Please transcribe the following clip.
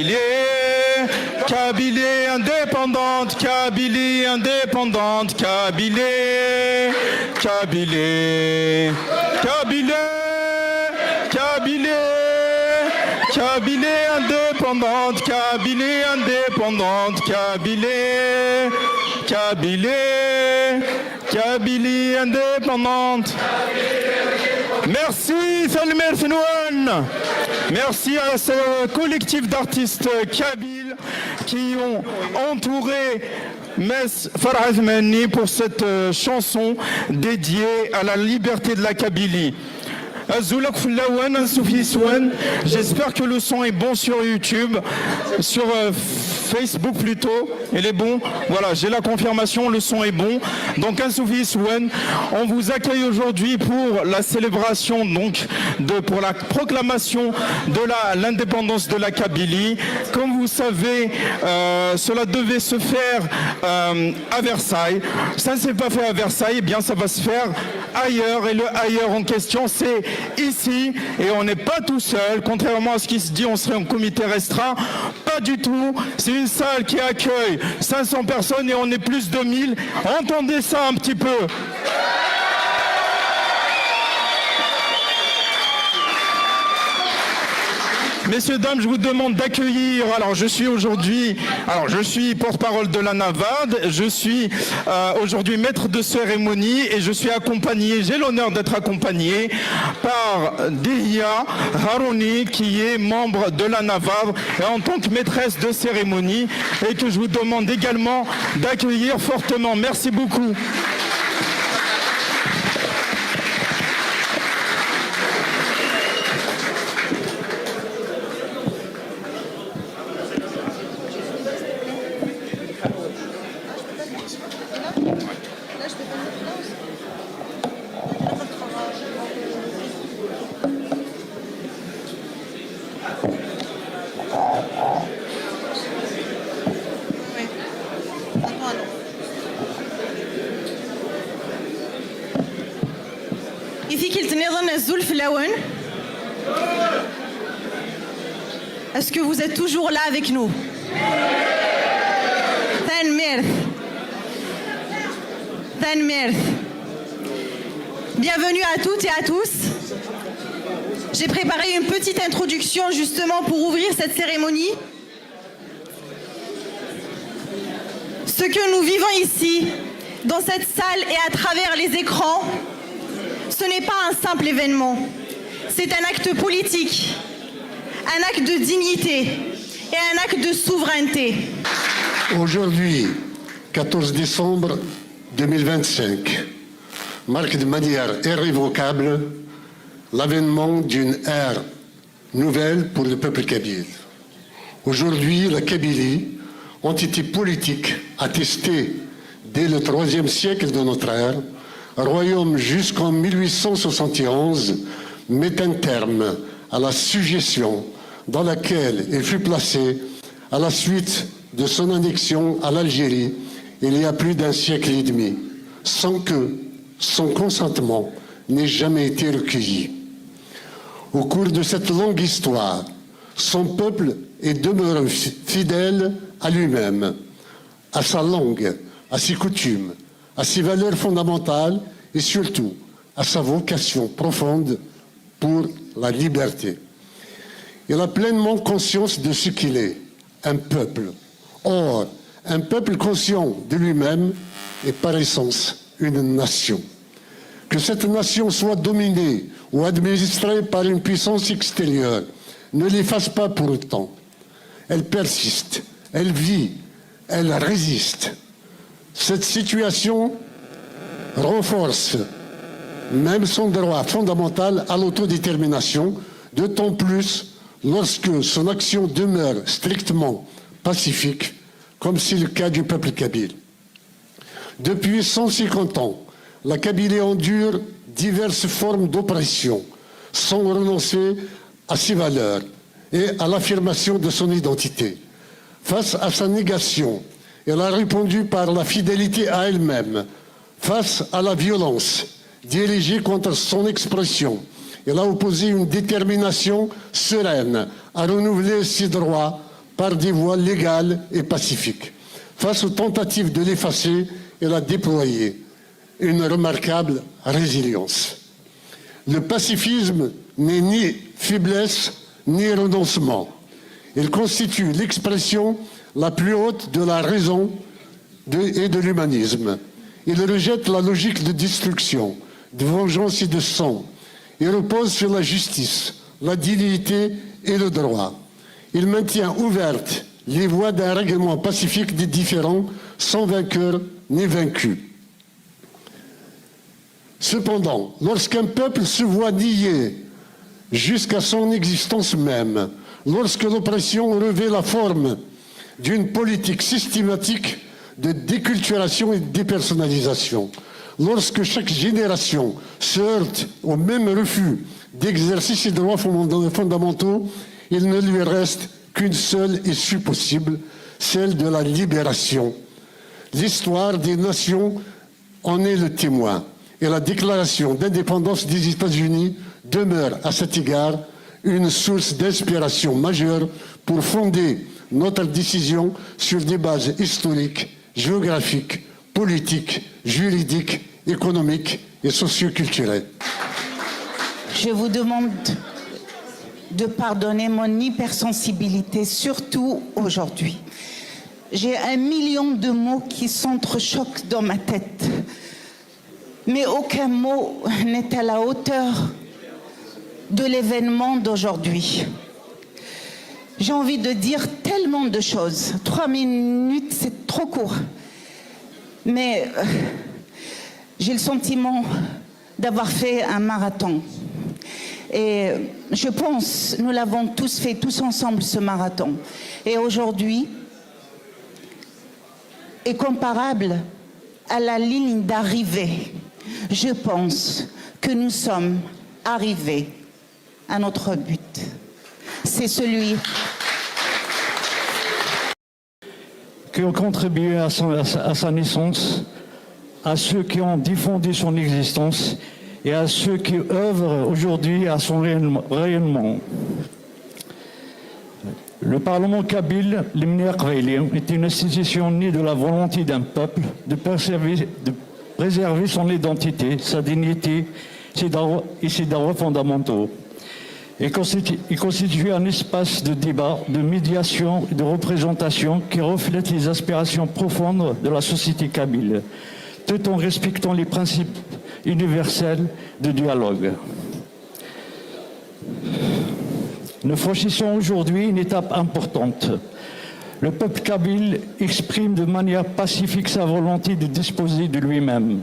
Kabylie, Kabylie indépendante, Kabylie indépendante, Kabylie, Kabylie, Kabylie, Kabylie, Kabylie indépendante, Kabylie indépendante, Kabylie, Kabylie, Kabylie indépendante. Merci Salmer Fenouane. Merci à ce collectif d'artistes kabyles qui ont entouré Mess Farah Zmani pour cette chanson dédiée à la liberté de la Kabylie. J'espère que le son est bon sur YouTube, sur Facebook plutôt. Il est bon. Voilà, j'ai la confirmation, le son est bon. Donc on vous accueille aujourd'hui pour la célébration, donc pour la proclamation de l'indépendance de la Kabylie. Comme vous savez, cela devait se faire à Versailles. Ça ne s'est pas fait à Versailles, eh bien ça va se faire ailleurs. Et le ailleurs en question, c'est ici, et on n'est pas tout seul, contrairement à ce qui se dit, on serait en comité restreint, pas du tout, c'est une salle qui accueille 500 personnes et on est plus de 1000, entendez ça un petit peu. Messieurs, dames, je vous demande d'accueillir, je suis porte-parole de la NAVAD, je suis aujourd'hui maître de cérémonie et je suis accompagné, j'ai l'honneur d'être accompagné par Dihia Harouni qui est membre de la NAVAD et en tant que maîtresse de cérémonie et que je vous demande également d'accueillir fortement. Merci beaucoup. Est-ce que vous êtes toujours là avec nous? Bienvenue à toutes et à tous. J'ai préparé une petite introduction justement pour ouvrir cette cérémonie. Ce que nous vivons ici, dans cette salle et à travers les écrans, ce n'est pas un simple événement. C'est un acte politique, un acte de dignité et un acte de souveraineté. Aujourd'hui, 14 décembre 2025, marque de manière irrévocable l'avènement d'une ère nouvelle pour le peuple kabyle. Aujourd'hui, la Kabylie, entité politique attestée dès le IIIe siècle de notre ère, royaume jusqu'en 1871, met un terme à la sujétion dans laquelle il fut placé à la suite de son annexion à l'Algérie il y a plus d'un siècle et demi, sans que son consentement n'ait jamais été recueilli. Au cours de cette longue histoire, son peuple est demeuré fidèle à lui-même, à sa langue, à ses coutumes, à ses valeurs fondamentales et surtout à sa vocation profonde pour la liberté. Il a pleinement conscience de ce qu'il est, un peuple. Or, un peuple conscient de lui-même est par essence une nation. Que cette nation soit dominée ou administrée par une puissance extérieure ne l'efface pas pour autant. Elle persiste, elle vit, elle résiste. Cette situation renforce même son droit fondamental à l'autodétermination, d'autant plus lorsque son action demeure strictement pacifique, comme c'est le cas du peuple kabyle. Depuis 150 ans, la Kabylie endure diverses formes d'oppression, sans renoncer à ses valeurs et à l'affirmation de son identité. Face à sa négation, elle a répondu par la fidélité à elle-même. Face à la violence dirigée contre son expression, elle a opposé une détermination sereine à renouveler ses droits par des voies légales et pacifiques. Face aux tentatives de l'effacer, elle a déployé une remarquable résilience. Le pacifisme n'est ni faiblesse ni renoncement. Il constitue l'expression la plus haute de la raison et de l'humanisme. Il rejette la logique de destruction, de vengeance et de sang. Il repose sur la justice, la dignité et le droit. Il maintient ouvertes les voies d'un règlement pacifique des différends, sans vainqueur ni vaincu. Cependant, lorsqu'un peuple se voit nier jusqu'à son existence même, lorsque l'oppression revêt la forme d'une politique systématique de déculturation et de dépersonnalisation, lorsque chaque génération se heurte au même refus d'exercer ses droits fondamentaux, il ne lui reste qu'une seule issue possible, celle de la libération. L'histoire des nations en est le témoin. Et la déclaration d'indépendance des États-Unis demeure à cet égard une source d'inspiration majeure pour fonder notre décision sur des bases historiques, géographiques, politiques, juridiques, économiques et socioculturelles. Je vous demande de pardonner mon hypersensibilité, surtout aujourd'hui. J'ai 1 million de mots qui s'entrechoquent dans ma tête. Mais aucun mot n'est à la hauteur de l'événement d'aujourd'hui. J'ai envie de dire tellement de choses. 3 minutes, c'est trop court. Mais j'ai le sentiment d'avoir fait un marathon. Et je pense, nous l'avons tous fait, tous ensemble, ce marathon. Et aujourd'hui est comparable à la ligne d'arrivée. Je pense que nous sommes arrivés à notre but. C'est celui qui ont contribué à sa naissance, à ceux qui ont diffusé son existence et à ceux qui œuvrent aujourd'hui à son rayonnement. Le Parlement kabyle, est une institution née de la volonté d'un peuple de préserver son identité, sa dignité et ses droits fondamentaux. Il constitue un espace de débat, de médiation et de représentation qui reflète les aspirations profondes de la société kabyle, tout en respectant les principes universels de dialogue. Nous franchissons aujourd'hui une étape importante. Le peuple kabyle exprime de manière pacifique sa volonté de disposer de lui-même.